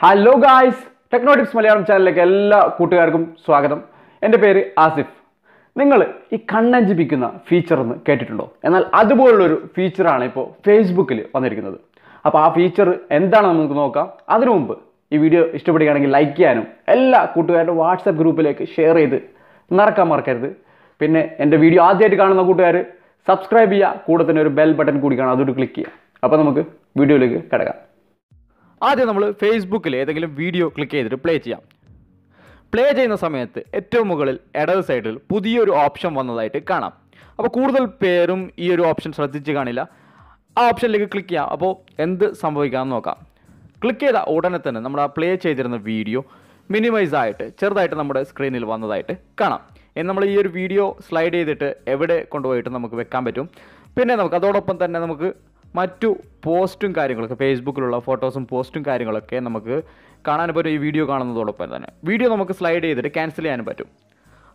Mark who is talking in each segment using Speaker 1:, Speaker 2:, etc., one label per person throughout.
Speaker 1: Hello guys, ടെക്നോട്ടിപ്സ് Malayalam ചാനലിലേക്ക് എല്ലാ കൂട്ടുകാർക്കും സ്വാഗതം. എൻ്റെ പേര് ആസിഫ്. നിങ്ങൾ ഈ കണ്ണഞ്ചിപ്പിക്കുന്ന ഫീച്ചർ എന്ന് കേട്ടിട്ടുണ്ടോ? എന്നാൽ അതുപോലുള്ളൊരു ഫീച്ചറാണ് ഇപ്പോൾ ഫേസ്ബുക്കിൽ വന്നിരിക്കുന്നത്. അപ്പോൾ ആ ഫീച്ചർ എന്താണെന്ന് നമുക്ക് നോക്കാം. അതിനു മുമ്പ് ഈ വീഡിയോ ഇഷ്ടപ്പെടുകയാണെങ്കിൽ ലൈക്ക് ചെയ്യാനും എല്ലാ കൂട്ടുകാരുടെ വാട്സാപ്പ് ഗ്രൂപ്പിലേക്ക് ഷെയർ ചെയ്ത് നടക്കാൻ മറക്കരുത്. പിന്നെ എൻ്റെ വീഡിയോ ആദ്യമായിട്ട് കാണുന്ന കൂട്ടുകാർ സബ്സ്ക്രൈബ് ചെയ്യുക, കൂടെ തന്നെ ഒരു ബെൽ ബട്ടൺ കൂടി കാണാം, അതൊരു ക്ലിക്ക് ചെയ്യുക. അപ്പോൾ നമുക്ക് വീഡിയോയിലേക്ക് കിടക്കാം. ആദ്യം നമ്മൾ ഫേസ്ബുക്കിൽ ഏതെങ്കിലും വീഡിയോ ക്ലിക്ക് ചെയ്തിട്ട് പ്ലേ ചെയ്യാം. പ്ലേ ചെയ്യുന്ന സമയത്ത് ഏറ്റവും മുകളിൽ ഇടത് സൈഡിൽ പുതിയൊരു ഓപ്ഷൻ വന്നതായിട്ട് കാണാം. അപ്പോൾ കൂടുതൽ പേരും ഈ ഒരു ഓപ്ഷൻ ശ്രദ്ധിച്ച് കാണില്ല. ആ ഓപ്ഷനിലേക്ക് ക്ലിക്ക് ചെയ്യാം. അപ്പോൾ എന്ത് സംഭവിക്കാമെന്ന് നോക്കാം. ക്ലിക്ക് ചെയ്ത ഉടനെ തന്നെ നമ്മൾ ആ പ്ലേ ചെയ്തിരുന്ന വീഡിയോ മിനിമൈസ് ആയിട്ട് ചെറുതായിട്ട് നമ്മുടെ സ്ക്രീനിൽ വന്നതായിട്ട് കാണാം. ഇനി നമ്മൾ ഈ ഒരു വീഡിയോ സ്ലൈഡ് ചെയ്തിട്ട് എവിടെ കൊണ്ടുപോയിട്ട് നമുക്ക് വെക്കാൻ പറ്റും. പിന്നെ നമുക്ക് അതോടൊപ്പം തന്നെ നമുക്ക് മറ്റു പോസ്റ്റും കാര്യങ്ങളൊക്കെ, ഫേസ്ബുക്കിലുള്ള ഫോട്ടോസും പോസ്റ്റും കാര്യങ്ങളൊക്കെ നമുക്ക് കാണാൻ പറ്റും. ഈ വീഡിയോ കാണുന്നതോടൊപ്പം തന്നെ വീഡിയോ നമുക്ക് സ്ലൈഡ് ചെയ്തിട്ട് ക്യാൻസൽ ചെയ്യാനും പറ്റും.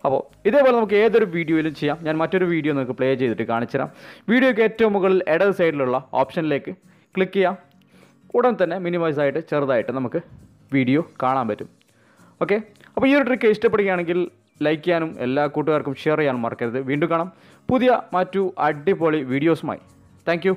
Speaker 1: അപ്പോൾ ഇതേപോലെ നമുക്ക് ഏതൊരു വീഡിയോയിലും ചെയ്യാം. ഞാൻ മറ്റൊരു വീഡിയോ നിങ്ങൾക്ക് പ്ലേ ചെയ്തിട്ട് കാണിച്ചു തരാം. വീഡിയോയ്ക്ക് ഏറ്റവും മുകളിൽ ഇടത് സൈഡിലുള്ള ഓപ്ഷനിലേക്ക് ക്ലിക്ക് ചെയ്യാം. ഉടൻ തന്നെ മിനിമൈസ് ആയിട്ട് ചെറുതായിട്ട് നമുക്ക് വീഡിയോ കാണാൻ പറ്റും. ഓക്കെ, അപ്പോൾ ഈ ഒരു ട്രിക്ക് ഇഷ്ടപ്പെടുകയാണെങ്കിൽ ലൈക്ക് ചെയ്യാനും എല്ലാ കൂട്ടുകാർക്കും ഷെയർ ചെയ്യാനും മറക്കരുത്. വീണ്ടും കാണാം പുതിയ മറ്റു അടിപൊളി വീഡിയോസുമായി. Thank you.